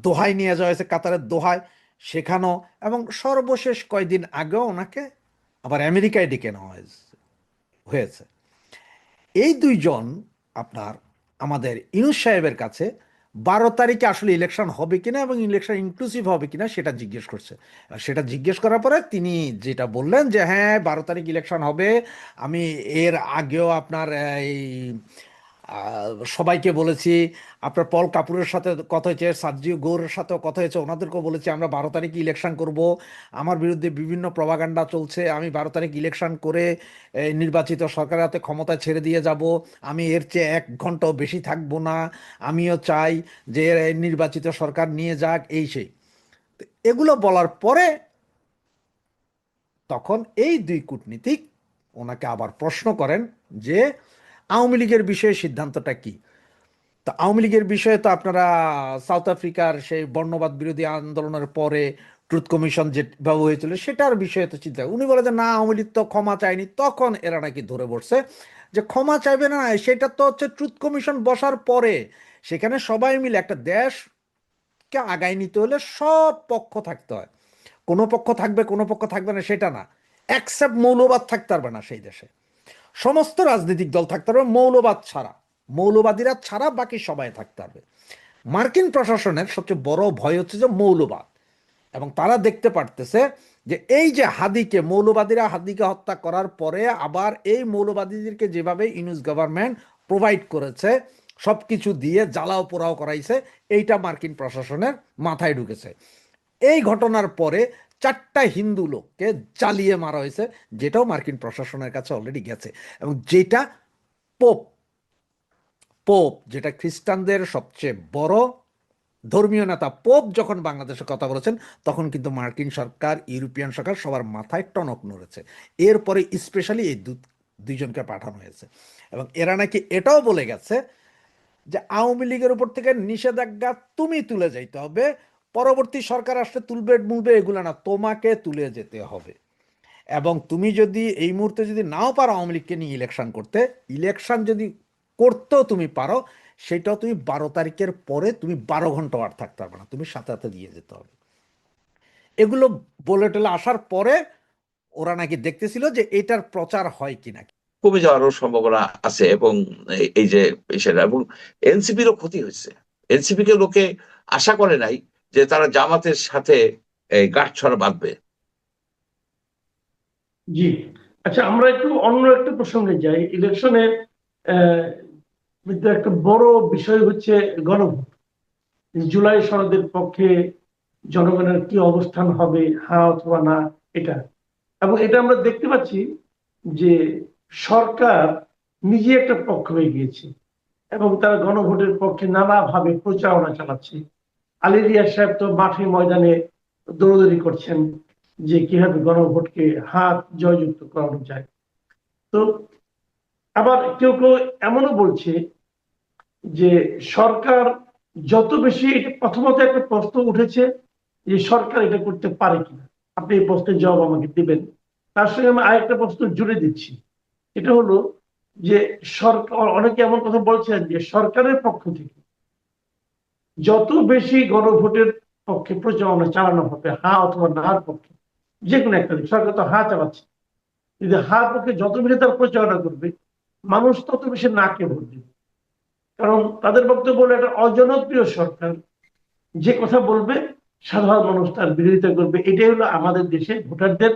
Speaker 4: দোহায় নিয়ে যাওয়া হয়েছে, কাতারের দোহায়, সেখানেও, এবং সর্বশেষ কয়েকদিন আগেও ওনাকে আবার আমেরিকায় ডেকে নেওয়া হয়েছে। এই দুইজন আপনার আমাদের ইউনূস সাহেবের কাছে 12 তারিখে আসলে ইলেকশন হবে কিনা এবং ইলেকশন ইনক্লুসিভ হবে কিনা সেটা জিজ্ঞেস করছে। সেটা জিজ্ঞেস করার পরে তিনি যেটা বললেন যে হ্যাঁ 12 তারিখ ইলেকশন হবে, আমি এর আগেও আপনার এই সবাইকে বলেছি, আপনার পল কাপুরের সাথে কথা হয়েছে, সার্জিও গৌরের সাথেও কথা হয়েছে, ওনাদেরকেও বলেছি আমরা 12 তারিখে ইলেকশন করব, আমার বিরুদ্ধে বিভিন্ন প্রপাগান্ডা চলছে, আমি 12 তারিখ ইলেকশন করে নির্বাচিত সরকারের হাতে ক্ষমতা ছেড়ে দিয়ে যাব, আমি এর চেয়ে 1 ঘন্টাও বেশি থাকবো না, আমিও চাই যে নির্বাচিত সরকার নিয়ে যাক, এই সেই। এগুলো বলার পরে তখন এই দুই কূটনীতিক ওনাকে আবার প্রশ্ন করেন যে আওয়ামী লীগের বিষয়ে সিদ্ধান্তটা কি। তো আওয়ামী লীগের বিষয়ে তো আপনারা সাউথ আফ্রিকার সেই বর্ণবাদ বিরোধী আন্দোলনের পরে ট্রুথ কমিশন যেভাবে হয়েছিল সেটার বিষয়ে তো চিন্তা। উনি বলে যে না আওয়ামী লীগ তো ক্ষমা চায়নি। তখন এরা নাকি ধরে বসছে যে ক্ষমা চাইবে না, সেটা তো হচ্ছে ট্রুথ কমিশন বসার পরে, সেখানে সবাই মিলে একটা দেশকে আগায় নিতে হলে সব পক্ষ থাকতে হয়, কোনো পক্ষ থাকবে কোনো পক্ষ থাকবে না সেটা না, অ্যাকসেপ্ট মৌলবাদ থাকতে পারবে না সেই দেশে, সমস্ত রাজনৈতিক দল থাকতে পারবে মৌলবাদ ছাড়া, মৌলবাদীরা ছাড়া বাকি সবাই থাকতে পারবে। মার্কিন প্রশাসনের সবচেয়ে বড় ভয় হচ্ছে যে মৌলবাদ, এবং তারা দেখতে পারতেছে যে এই যে হাদিকে, মৌলবাদীরা হাদিকে হত্যা করার পরে আবার এই মৌলবাদীদেরকে যেভাবে ইউনূস গভর্নমেন্ট প্রোভাইড করেছে, সবকিছু দিয়ে জ্বালাও পোড়াও করাইছে, এইটা মার্কিন প্রশাসনের মাথায় ঢুকেছে। এই ঘটনার পরে 4টা হিন্দু লোককে জ্বালিয়ে মারা হয়েছে, যেটাও মার্কিন প্রশাসনের কাছে অলরেডি গেছে, এবং যেটা পোপ পোপ যেটা খ্রিস্টানদের সবচেয়ে বড় ধর্মীয় নেতা, পোপ যখন বাংলাদেশের কথা বলেছেন, তখন কিন্তু মার্কিন সরকার, ইউরোপিয়ান সরকার সবার মাথায় টনক নড়েছে। এরপরে স্পেশালি এই দুইজনকে পাঠানো হয়েছে, এবং এরা নাকি এটাও বলে গেছে যে আওয়ামী লীগের উপর থেকে নিষেধাজ্ঞা তুমি তুলে যাইতে হবে, পরবর্তী সরকার আসলে তুলবে মুলবে এগুলো না, তোমাকে তুলে যেতে হবে। এবং তুমি যদি এই মুহূর্তে যদি নাও পারো আওয়ামী লীগকে নিয়ে ইলেকশন করতে, ইলেকশন যদি করতেও তুমি পারো, সেটাও তুমি 12 তারিখের পরে তুমি 12 ঘন্টা আর থাকতে পারবে না, তুমি সাথে সাথে দিয়ে যেতে হবে। এগুলো বলে টলে আসার পরে ওরা নাকি দেখতেছিল যে এটার প্রচার হয় কিনা।
Speaker 5: কমে যাওয়ারও সম্ভাবনা আছে, এবং এই যে সেটা, এবং এনসিপিরও ক্ষতি হয়েছে। এনসিপি কে লোকে আশা করে নাই যে তারা জামাতের সাথে গাঁটছড়া বাঁধবে।
Speaker 6: জি, আচ্ছা, আমরা একটু অন্য একটা প্রসঙ্গে যাই। ইলেকশনের একটা বড় বিষয় হচ্ছে গণভোট। জুলাই সনদের পক্ষে জনগণের কি অবস্থান হবে, হ্যাঁ অথবা না, এটা। এবং এটা আমরা দেখতে পাচ্ছি যে সরকার নিজে একটা পক্ষ হয়ে গিয়েছে, এবং তারা গণভোটের পক্ষে নানাভাবে প্রচারণা চালাচ্ছে। আলী রিয়াজ সাহেব তো মাঠে ময়দানে দৌড়দৌড়ি করছেন যে কিভাবে গণভোটকে হাত জয়যুক্ত করানো যায়। তো আবার কেউ কেউ এমনও বলছে যে সরকার যত বেশি, প্রথমত একটা প্রশ্ন উঠেছে যে সরকার এটা করতে পারে কিনা। আপনি এই প্রশ্নের জবাব আমাকে দিবেন, তার সঙ্গে আমি আরেকটা প্রশ্ন জুড়ে দিচ্ছি। এটা হলো যে সরকার, অনেকে এমন কথা বলছেন যে সরকারের পক্ষ থেকে যত বেশি গণভোটের পক্ষে প্রচারণা চালানো হবে, হ্যাঁ অথবা নার পক্ষে, যে কোনো একটা দিক, সরকার তো হ্যাঁ চালাচ্ছে, যদি হ্যাঁ পক্ষে যত বেশি তার প্রচারণা করবে, মানুষ তত বেশি নাকে ভোট দেবে। কারণ তাদের বক্তব্য হলো একটা অজনপ্রিয় সরকার, যে কথা বলবে সাধারণ মানুষ তার বিরোধিতা করবে। এটাই হলো আমাদের দেশে ভোটারদের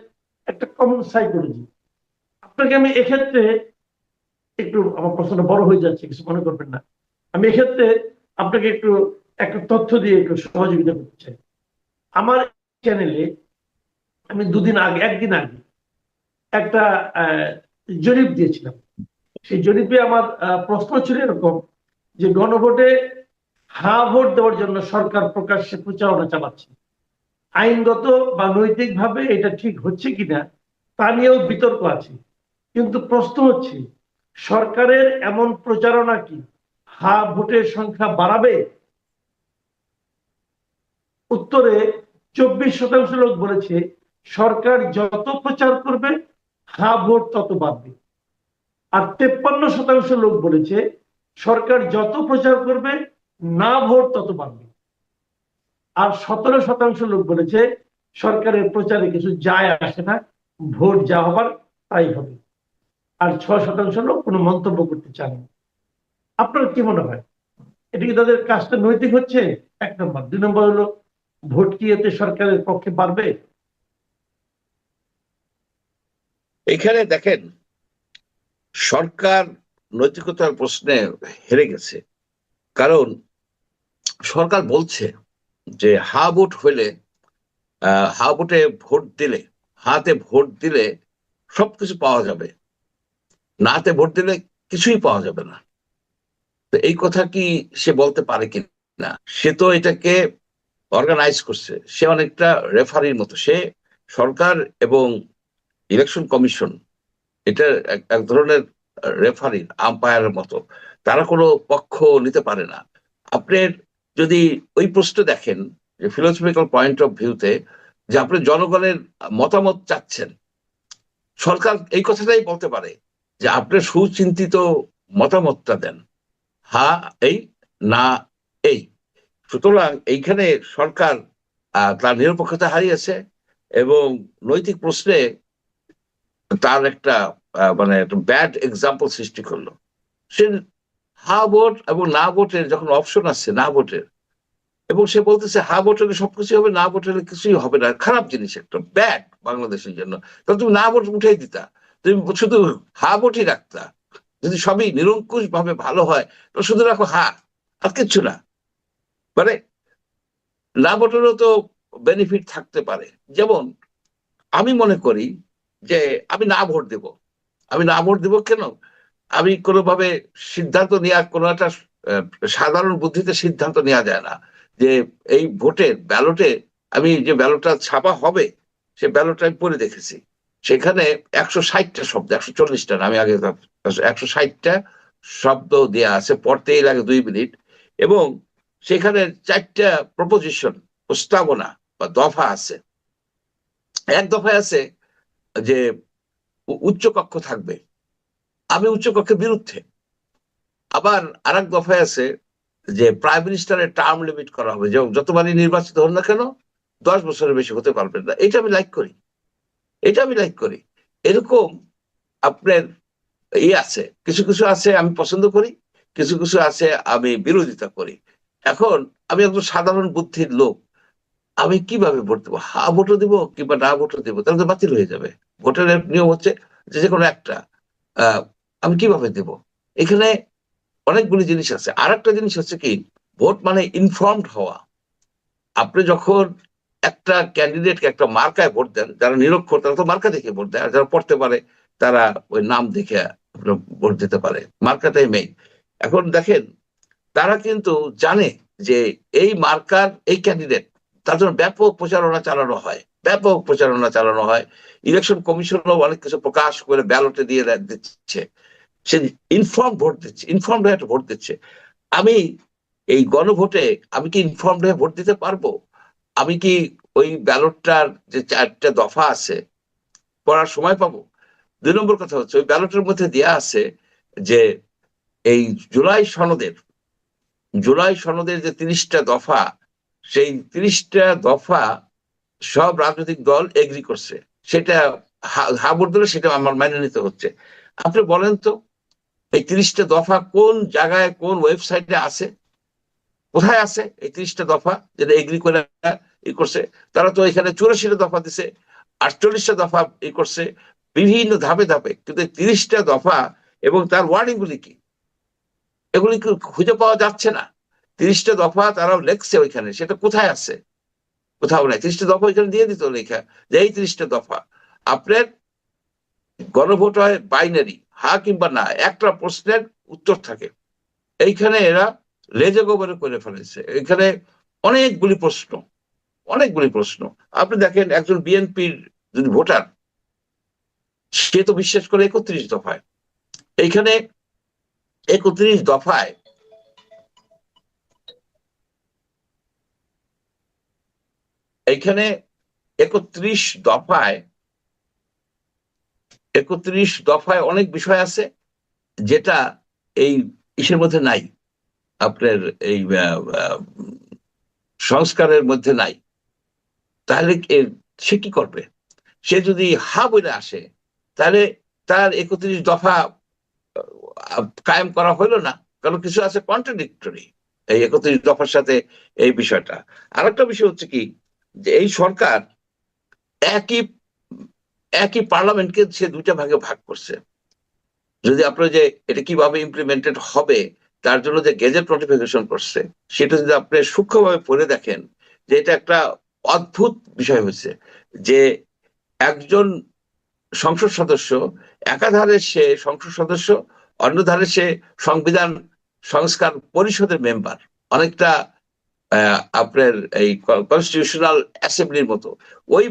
Speaker 6: একটা কমন সাইকোলজি। আপনাকে আমি এক্ষেত্রে একটু, আমার প্রশ্নটা বড় হয়ে যাচ্ছে, কিছু মনে করবেন না, আমি এক্ষেত্রে আপনাকে একটু একটা তথ্য দিয়ে একটু সহযোগিতা করতে চাই। আমার চ্যানেলে আমি একদিন আগে একটা জরিপ দিয়েছিলাম। সেই জরিপে আমার প্রশ্ন ছিল এরকম যে গণভোটে হ্যাঁ ভোট দেওয়ার জন্য সরকার প্রকাশ্যে প্রচারণা চালাচ্ছে, আইনগত বা নৈতিকভাবে এটা ঠিক হচ্ছে কিনা তা নিয়েও বিতর্ক আছে। কিন্তু প্রশ্ন হচ্ছে, সরকারের এমন প্রচারণা কি হ্যাঁ ভোটের সংখ্যা বাড়াবে? উত্তরে 24% লোক বলেছে সরকার যত প্রচার করবে হ্যাঁ ভোট তত বাড়বে। আর 53% লোক বলেছে সরকার যত প্রচার করবে না ভোট তত বাড়বে। আর 17% লোক বলেছে সরকারের প্রচারে কিছু যায় আসে না, ভোট যা হবার তাই হবে। আর 6% লোক কোনো মন্তব্য করতে চান না। আপনার কি মনে হয়, এটা কি তাদের কাজটা নৈতিক হচ্ছে? 1 নম্বর। 2 নম্বর হলো, ভোট কি এতে সরকারের পক্ষে বাড়বে?
Speaker 5: এখানে দেখেন, সরকার নৈতিকতার প্রশ্নে হেরে গেছে। কারণ সরকার বলছে যে হা ভোট হইলে, হা ভোটে ভোট দিলে, হাতে ভোট দিলে সবকিছু পাওয়া যাবে, নাতে ভোট দিলে কিছুই পাওয়া যাবে না। তো এই কথা কি সে বলতে পারে কি না? সে তো এটাকে অর্গানাইজ করছে, সে অনেকটা রেফারির মতো। সে সরকার এবং ইলেকশন কমিশন এটা এক ধরনের রেফারির, আম্পায়ারের মতো। তারা কোনো পক্ষ নিতে পারে না। আপনি যদি ওই প্রশ্ন দেখেন যে ফিলোসফিক্যাল পয়েন্ট অফ ভিউতে, যে আপনি জনগণের মতামত চাচ্ছেন, সরকার এই কথাটাই বলতে পারে যে আপনি সুচিন্তিত মতামতটা দেন, হ্যাঁ এই, না এই। সুতরাং এইখানে সরকার তার নিরপেক্ষতা হারিয়েছে, এবং নৈতিক প্রশ্নে তার একটা মানে ব্যাড এক্সাম্পল সৃষ্টি করলো। সে হা ভোট এবং না ভোটের যখন অপশন আসছে, না ভোটের, এবং সে বলতেছে হা ভোট হলে সবকিছু হবে, না ভোট হলে কিছুই হবে না, খারাপ জিনিস, একটা ব্যাড বাংলাদেশের জন্য। তাহলে তুমি না ভোট উঠাই দিতা, তুমি শুধু হা ভোটই রাখতা। যদি সবই নিরঙ্কুশ ভাবে ভালো হয় তো শুধু রাখো হা, আর কিচ্ছু না। মানে না ভোটেরও তো বেনিফিট থাকতে পারে। যেমন আমি মনে করি যে আমি না ভোট দেব, আমি না ভোট দেব কেন, আমি কোনোভাবে সিদ্ধান্ত নেওয়া, কোনো একটা সাধারণ বুদ্ধিতে সিদ্ধান্ত নেওয়া যায় না যে এই ভোটের ব্যালটে, আমি যে ব্যালটটা ছাপা হবে সে ব্যালটটা আমি পড়ে দেখেছি, সেখানে 160টা শব্দ, 140টা না, আমি আগে 160টা শব্দ দেয়া আছে, পড়তেই লাগে 2 মিনিট, এবং সেখানে 4টা প্রপোজিশন, প্রস্তাবনা বা দফা আছে। এক দফায় আছে যে উচ্চকক্ষ থাকবে, আমি উচ্চকক্ষের বিরুদ্ধে। আবার আরেক দফায় আছে যে প্রাইম মিনিস্টারের টার্ম লিমিট করা হবে, যে যতবারই নির্বাচিত হন না কেন 10 বছরের বেশি হতে পারবেন না। এটা আমি লাইক করি, এটা আমি লাইক করি। এরকম আপনার আছে, কিছু কিছু আছে আমি পছন্দ করি, কিছু কিছু আছে আমি বিরোধিতা করি। এখন আমি একজন সাধারণ বুদ্ধির লোক, আমি কিভাবে ভোট দেবো? হা ভোটও দিব কিংবা না ভোটও দেবো, তাহলে তো বাতিল হয়ে যাবে। ভোটের নিয়ম হচ্ছে যে কোনো একটা, আমি কিভাবে দেব? এখানে অনেকগুলি জিনিস আছে। আর একটা জিনিস হচ্ছে কি, ভোট মানে ইনফর্মড হওয়া। আপনি যখন একটা ক্যান্ডিডেটকে একটা মার্কায় ভোট দেন, যারা নিরক্ষর তারা তো মার্কা দেখে ভোট দেয়, আর যারা পড়তে পারে তারা ওই নাম দেখে ভোট দিতে পারে, মার্কাটাই মেইন। এখন দেখেন, তারা কিন্তু জানে যে এই মার্কার এই ক্যান্ডিডেট, তার জন্য ব্যাপক প্রচারণা চালানো হয়, ব্যাপক প্রচারণা চালানো হয়। ইলেকশন কমিশনও অনেক কিছু প্রকাশ করে ব্যালটে দিয়ে দিচ্ছে, সে ইনফর্ম ভোট দিচ্ছে, ইনফর্ম হয়ে একটা ভোট দিচ্ছে। আমি এই গণভোটে আমি কি ইনফর্ম হয়ে ভোট দিতে পারবো? আমি কি ওই ব্যালটটার যে 4টা দফা আছে পড়ার সময় পাবো? 2 নম্বর কথা হচ্ছে, ওই ব্যালটের মধ্যে দেয়া আছে যে এই জুলাই সনদের যে 30টা দফা, সেই 30টা দফা সব রাজনৈতিক দল এগ্রি করছে, সেটা হা ভোট দিলে সেটা আমার মেনে নিতে হচ্ছে। আপনি বলেন তো, এই 30টা দফা কোন জায়গায়, কোন ওয়েবসাইটে আছে? কোথায় আছে এই 30টা দফা যেটা এগ্রি করে করছে? তারা তো এখানে 84টা দফা দিছে, 48টা দফা করছে, বিভিন্ন ধাপে ধাপে, কিন্তু 30টা দফা এবং তার ওয়ার্ডিং গুলি কি, এগুলি খুঁজে পাওয়া যাচ্ছে না। 30টা দফা তারাও লেখছে ওইখানে, সেটা কোথায় আছে? কোথাও নাই। 30টা দফা ওইখানে দিয়ে দিত লেখা যে এই 30টা দফা। আপনার গণভোট হয় বাইনারি, হা কিংবা না, একটা প্রশ্নের উত্তর থাকে। এইখানে এরা লেজে গোবরে করে ফেলেছে। এখানে অনেকগুলি প্রশ্ন, অনেকগুলি প্রশ্ন। আপনি দেখেন, একজন বিএনপির যদি ভোটার, সে তো বিশ্বাস করে 31 দফায়। এইখানে 31 দফায় এইখানে 31 দফায় 31 দফায় অনেক বিষয় আছে যেটা এই ইসের মধ্যে নাই, আপনার এই সংস্কারের মধ্যে নাই। তাহলে সে কি করবে? সে যদি হা বলে আসে, তাহলে তার 31 দফা কায়েম করা হলো না, কারণ কিছু আছে কন্ট্রাডিক্টরি এই 31 দফার সাথে এই বিষয়টা। আরেকটা বিষয় হচ্ছে কি, যে এই সরকার একই একই পার্লামেন্টকে সে 2টা ভাগে ভাগ করছে। যদি আপনার যে এটা কিভাবে ইমপ্লিমেন্টেড হবে তার জন্য যে গেজেট নোটিফিকেশন করছে, সেটা যদি আপনি সূক্ষ্মভাবে পড়ে দেখেন, যে এটা একটা অদ্ভুত বিষয় হয়েছে যে একজন সংসদ সদস্য, একাধারে সে সংসদ সদস্য, অন্য ধারে সে সংবিধান সংস্কার পরিষদের মেম্বার, অনেকটা আপনার এই কনস্টিটিউশনাল অ্যাসেম্বলির মতো। ওই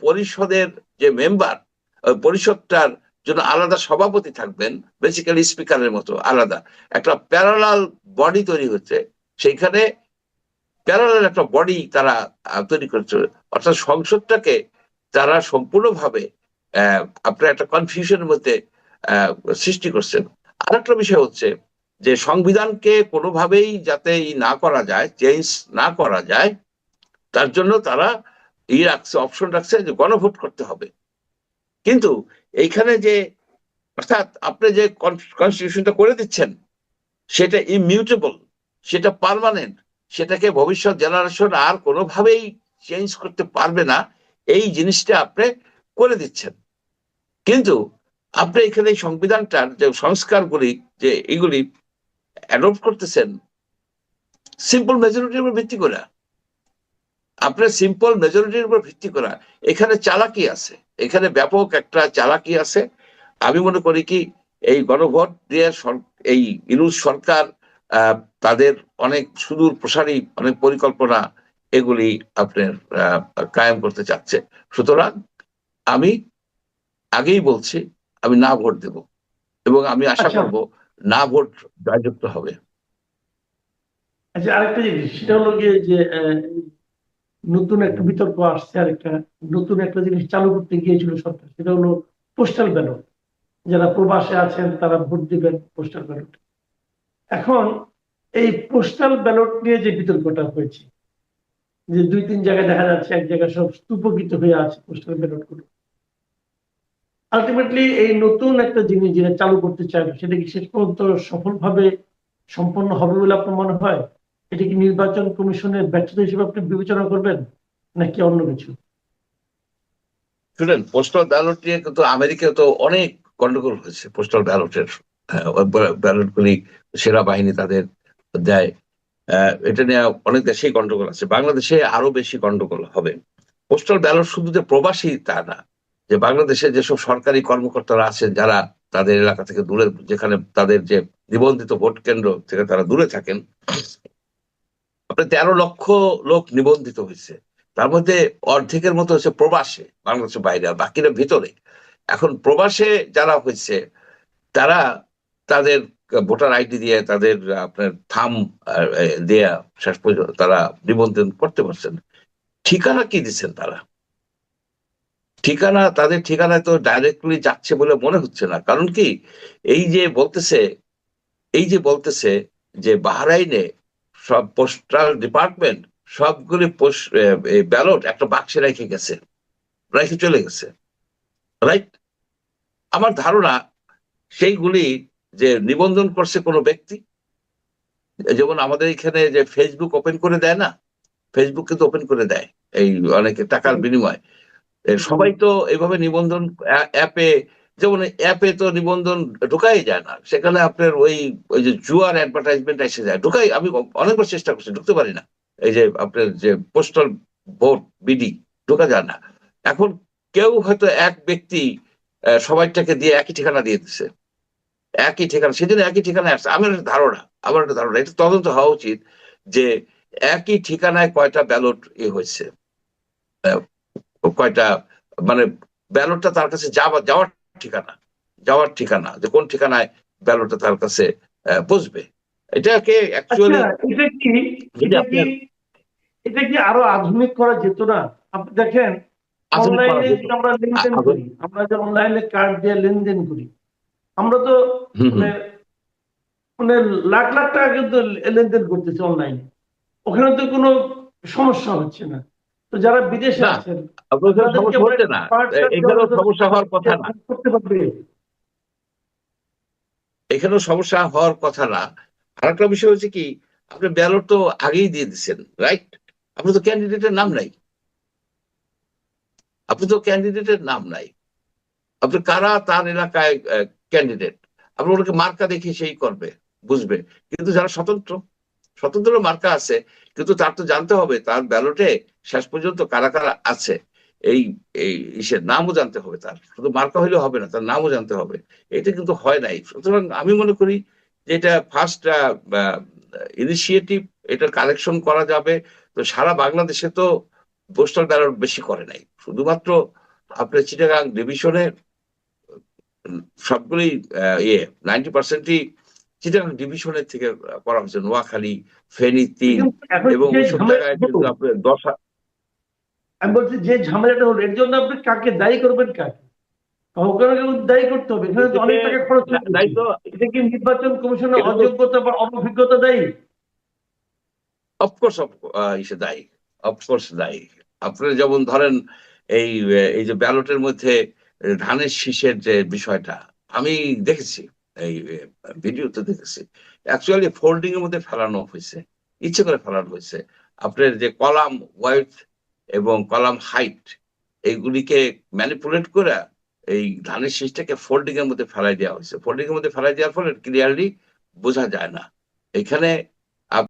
Speaker 5: পরিষদের যে মেম্বার, পরিষদটার জন্য আলাদা সভাপতি থাকবেন, বেসিক্যালি স্পিকারের মতো আলাদা একটা প্যারালাল বডি তৈরি হচ্ছে। সেইখানে প্যারালাল একটা বডি তারা তৈরি করছে, অর্থাৎ সংসদটাকে তারা সম্পূর্ণভাবে আপনার একটা কনফিউশনের মধ্যে সৃষ্টি করছেন। আর একটা বিষয় হচ্ছে যে সংবিধানকে কোনোভাবেই যাতে না করা যায়, চেঞ্জ না করা যায়, তার জন্য তারা রাখছে, অপশন রাখছে যে গণভোট করতে হবে। কিন্তু এইখানে যে, অর্থাৎ আপনি যে কনস্টিটিউশনটা করে দিচ্ছেন সেটা ইমিউটেবল, সেটা পার্মানেন্ট, সেটাকে ভবিষ্যৎ জেনারেশন আর কোনোভাবেই চেঞ্জ করতে পারবে না, এই জিনিসটা আপনি করে দিচ্ছেন। কিন্তু আপনি এখানে এই সংবিধানটার যে সংস্কারগুলি যে এগুলি অ্যাডপ্ট করতেছেন সিম্পল মেজরিটির উপর ভিত্তি করে। আপনার সিম্পল মেজরিটির উপর ভিত্তি করা, এখানে চালাকি আছে, এখানে ব্যাপক একটা চালাকি আছে। আমি মনে করি কি এই গণভোট দিয়ে এই ইউনূস সরকার তাদের অনেক সুদূর প্রসারী অনেক পরিকল্পনা এগুলি আপনার কায়েম করতে চাচ্ছে। সুতরাং আমি আগেই বলছি আমি না ভোট দেব, এবং আমি আশা করব না ভোট জয়যুক্ত হবে।
Speaker 6: আচ্ছা, আরেকটা জিনিস সেটা হলো গিয়ে যে নতুন একটা বিতর্ক আসছে, আরেকটা নতুন একটা জিনিস চালু করতে গিয়েছিল সরকার, সেটা হলো পোস্টাল ব্যালট। যারা প্রবাসে আছেন তারা ভোট দিবেন পোস্টাল ব্যালট। এখন এই পোস্টাল ব্যালট নিয়ে যে বিতর্কটা হয়েছে, যে 2-3 জায়গায় দেখা যাচ্ছে এক জায়গায় সব স্তূপকৃত হয়ে আছে পোস্টাল ব্যালট গুলো, আলটিমেটলি এই নতুন একটা জিনিস যেটা চালু করতে চাইবে সেটা কি শেষ পর্যন্ত সফলভাবে সম্পন্ন হবে বলে আপনার মনে হয়? এটা কি নির্বাচন কমিশনের ব্যর্থতা হিসেবে আপনি বিবেচনা করবেন নাকি অন্য কিছু?
Speaker 5: শুনেন, পোস্টাল ব্যালট নিয়ে কিন্তু আমেরিকায় তো অনেক গন্ডগোল হয়েছে। পোস্টাল ব্যালটের ব্যালট গুলি সেনাবাহিনী তাদের দেয়, এটা নিয়ে অনেক দেশেই গন্ডগোল আছে। বাংলাদেশে আরো বেশি গন্ডগোল হবে। পোস্টাল ব্যালট শুধু যে প্রবাসী তা না, যে বাংলাদেশে যেসব সরকারি কর্মকর্তারা আছেন যারা তাদের এলাকা থেকে দূরে, যেখানে তাদের যে নিবন্ধিত ভোট কেন্দ্র থেকে তারা দূরে থাকেন, আপনার 13 লক্ষ লোক নিবন্ধিত হয়েছে। তার মধ্যে অর্ধেকের মতো হচ্ছে প্রবাসে, বাংলাদেশের বাইরে, আর বাকিরা ভিতরে। এখন প্রবাসে যারা হয়েছে তারা তাদের ভোটার আইডি দিয়ে তাদের আপনার থাম দেয়া শেষ পর্যন্ত তারা নিবন্ধন করতে পারছেন। ঠিকানা কি দিচ্ছেন তারা? ঠিকানা, তাদের ঠিকানায় তো ডাইরেক্টলি যাচ্ছে বলে মনে হচ্ছে না। কারণ কি, এই যে বলতেছে যে বাহরাইনে সব পোস্টাল ডিপার্টমেন্ট সবগুলি ব্যালট একটা বাক্সে রেখে চলে গেছে, রাইট? আমার ধারণা সেইগুলি যে নিবন্ধন করছে কোনো ব্যক্তি, যেমন আমাদের এখানে যে ফেসবুক ওপেন করে দেয় না, ফেসবুক কিন্তু ওপেন করে দেয় এই অনেকে টাকার বিনিময়। সবাই তো এইভাবে নিবন্ধন অ্যাপে, যেমন অ্যাপে তো নিবন্ধন ঢুকাই যায় না, সেখানে আপনার ওই যে জুয়ার অ্যাডভার্টাইজমেন্ট এসে যায়, আমি অনেকবার চেষ্টা করছি, ঢুকতে পারি না। এই যে আপনার যে পোস্টাল ভোট বিডি ঢোকা যায় না। এখন কেউ হয়তো এক ব্যক্তি সবাইটাকে দিয়ে একই ঠিকানা দিয়ে দিচ্ছে, একই ঠিকানা, সেদিন একই ঠিকানায় আসছে। আমার একটা ধারণা এটা তদন্ত হওয়া উচিত যে একই ঠিকানায় কয়টা ব্যালট হয়েছে, কয়টা, মানে ব্যালটটা তার কাছে যাওয়ার ঠিকানা যে কোন ঠিকানায় ব্যালটটা তার কাছে পৌঁছবে। এটাকে অ্যাকচুয়ালি
Speaker 6: এটা কি আরো আধুনিক করা যেত না? আপনি দেখেন অনলাইনে আমরা লেনদেন করি, আমরা যে অনলাইনে কার্ড দিয়ে লেনদেন করি, আমরা তো মানে মানে লাখ লাখ টাকা কিন্তু লেনদেন করতেছি অনলাইনে, ওখানে তো কোনো সমস্যা হচ্ছে না। তো যারা বিদেশে আছেন
Speaker 5: সমস্যা হওয়ার কথা না,
Speaker 6: করতে পারবে,
Speaker 5: এখানেও সমস্যা হওয়ার কথা না। আরেকটা বিষয় হচ্ছে কি, আপনি ব্যালট তো আগেই দিয়ে দিচ্ছেন, রাইট? আপনি তো ক্যান্ডিডেটের নাম নাই, আপনি কারা তার এলাকায় ক্যান্ডিডেট, আপনি ওনাকে মার্কা দেখে সেই করবে, বুঝবে। কিন্তু যারা স্বতন্ত্র মার্কা আছে, কিন্তু তার তো জানতে হবে তার ব্যালটে শেষ পর্যন্ত কারা কারা আছে, এই ইসের নামও জানতে হবে। তার শুধু মার্কা হইলে হবে না, তার নামও জানতে হবে। এটা কিন্তু হয় নাই। সুতরাং আমি মনে করি যে এটা ফার্স্ট ইনিশিয়েটিভ, এটার কালেকশন করা যাবে। তো সারা বাংলাদেশে তো পোস্টাল ব্যালট বেশি করে নাই, শুধুমাত্র আপনার চিটাগাং ডিভিশনে সবগুলি 90%ই চিটাগাং ডিভিশনের থেকে করা হয়েছে। নোয়াখালী, ফেনী 3 এবং সব জায়গায় কিন্তু আপনার 10।
Speaker 6: আমি বলছি যে ঝামেলাটা হলো এর জন্য আপনি কাকে দায়ী করবেন? কাকে দায়ী করতে হবে? এখানে তো অনেক টাকা খরচ হচ্ছে। এটা কি নির্বাচন কমিশনের অযোগ্যতা বা অনভিজ্ঞতা দায়ী?
Speaker 5: অফকোর্স দায়ী। আপনার যেমন ধরেন এই যে ব্যালটের মধ্যে ধানের শীষের যে বিষয়টা আমি দেখেছি, এই ভিডিওতে দেখেছি, অ্যাকচুয়ালি ফোল্ডিং এর মধ্যে ফেলানো হয়েছে। ইচ্ছে করে ফেলানো হয়েছে। আপনার যে কলাম ওয়াইড এবং কলাম হাইট এইগুলিকে ম্যানিপুলেট করে এই ধানের শীষটাকে ফোল্ডিং এর মধ্যে ফেলাই দেওয়া হয়েছে। ফোল্ডিং এর মধ্যে ফেলাই দেওয়ার ফলে ক্লিয়ারলি বোঝা যায় না। এখানে